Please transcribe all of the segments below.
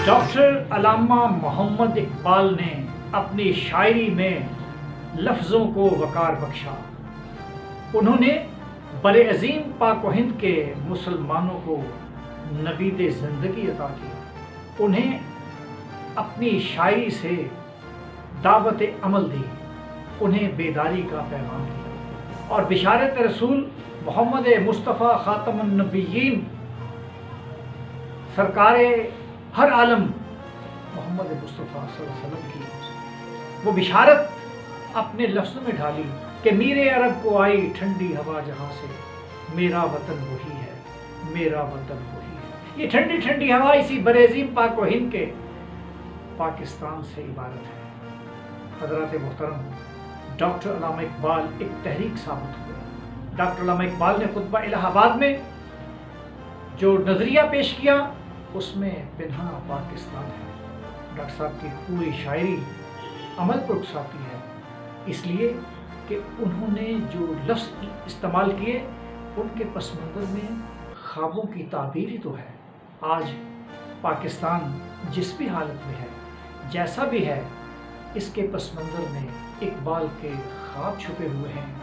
Doctor علامہ محمد اقبال نے اپنی شاعری میں لفظوں کو وقار بخشا۔ انہوں نے بر عظیم پاک و ہند کے مسلمانوں کو نوید زندگی عطا کی، انہیں اپنی شاعری سے دعوت عمل دی، انہیں بیداری کا پیغام دیا اور بشارت رسول محمد مصطفیٰ خاتم النبیین سرکار ہر عالم محمد مصطفیٰ صلی اللہ علیہ وسلم کی وہ بشارت اپنے لفظوں میں ڈھالی کہ میرے عرب کو آئی ٹھنڈی ہوا جہاں سے، میرا وطن وہی ہے، میرا وطن وہی ہے۔ یہ ٹھنڈی ٹھنڈی ہوا اسی برعظیم پاک و ہند کے پاکستان سے عبارت ہے۔ حضرات محترم، ڈاکٹر علامہ اقبال ایک تحریک ثابت ہوئے۔ ڈاکٹر علامہ اقبال نے خطبہ الہ آباد میں جو نظریہ پیش کیا اس میں پنہاں پاکستان ہے۔ ڈاکٹر صاحب کی پوری شاعری عمل پر اکساتی ہے، اس لیے کہ انہوں نے جو لفظ استعمال کیے ان کے پس منظر میں خوابوں کی تعبیر ہی تو ہے۔ آج پاکستان جس بھی حالت میں ہے، جیسا بھی ہے، اس کے پس منظر میں اقبال کے خواب چھپے ہوئے ہیں۔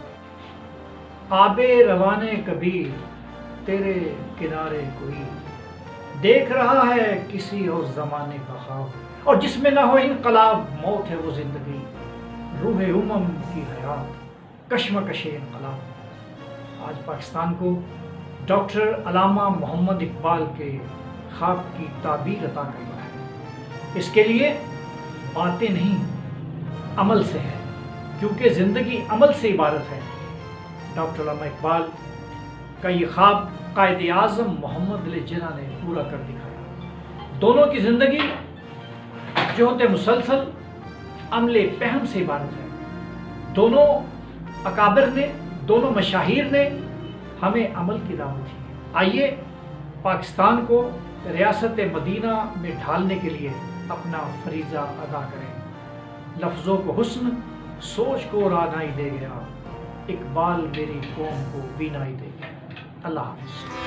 آب روانے کبیر تیرے کنارے کوئی، دیکھ رہا ہے کسی اور زمانے کا خواب، اور جس میں نہ ہو انقلاب موت ہے وہ زندگی، روح کی حیات کشمکش انقلاب۔ آج پاکستان کو ڈاکٹر علامہ محمد اقبال کے خواب کی تعبیر عطا کرنا ہے۔ اس کے لیے باتیں نہیں، عمل سے ہے، کیونکہ زندگی عمل سے عبارت ہے۔ ڈاکٹر علامہ اقبال کا یہ خواب قائد اعظم محمد علی جناح نے پورا کر دکھایا۔ دونوں کی زندگی جہد مسلسل عمل فہم سے عبارت ہے۔ دونوں اکابر نے، دونوں مشاہیر نے ہمیں عمل کی دعوت دی۔ آئیے پاکستان کو ریاست مدینہ میں ڈھالنے کے لیے اپنا فریضہ ادا کریں۔ لفظوں کو حسن، سوچ کو رانائی دے گیا، اقبال میری قوم کو بینائی دے گیا۔ اللہ حافظ۔